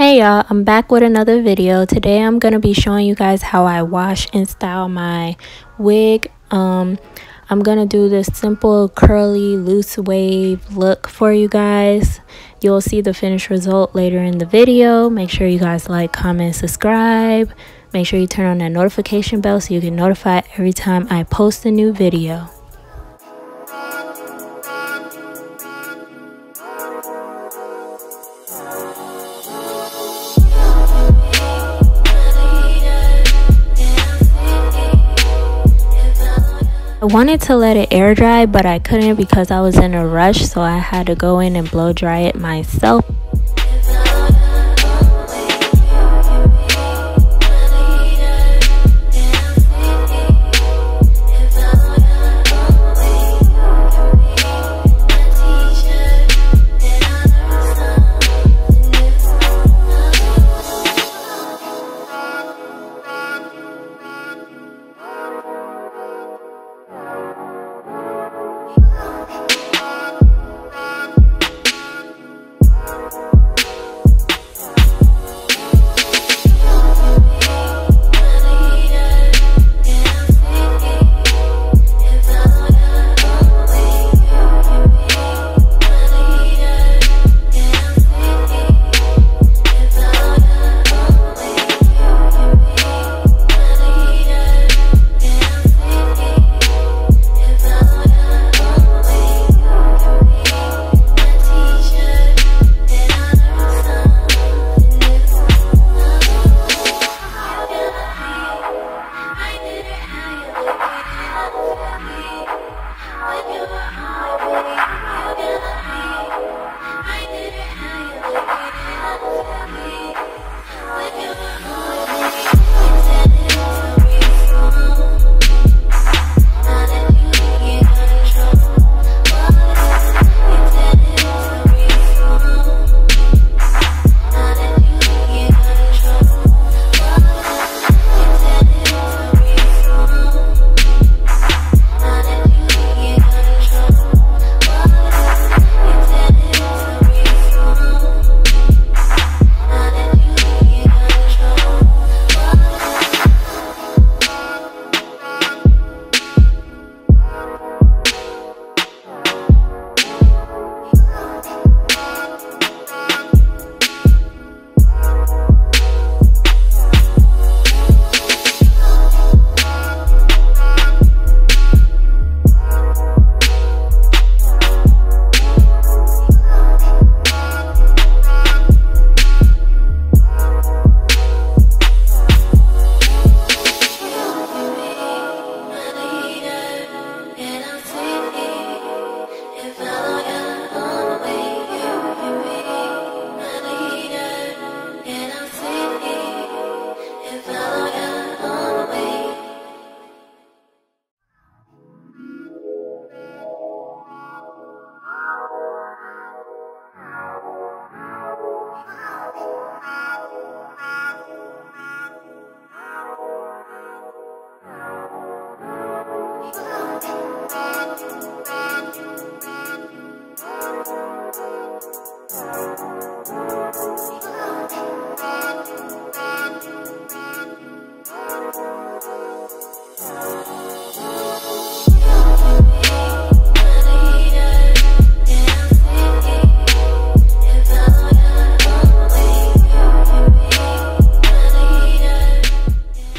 Hey y'all, I'm back with another video. Today I'm going to be showing you guys how I wash and style my wig. I'm going to do this simple curly loose wave look for you guys. You'll see the finished result later in the video. Make sure you guys like, comment, subscribe. Make sure you turn on that notification bell so you get notified every time I post a new video. I wanted to let it air dry, but I couldn't because I was in a rush, so I had to go in and blow dry it myself.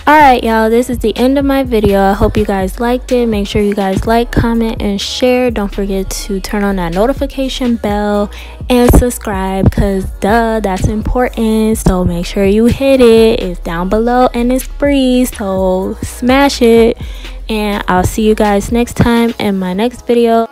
Alright y'all, this is the end of my video. I hope you guys liked it. Make sure you guys like, comment, and share. Don't forget to turn on that notification bell and subscribe because that's important. So make sure you hit it. It's down below and it's free, so smash it. And I'll see you guys next time in my next video.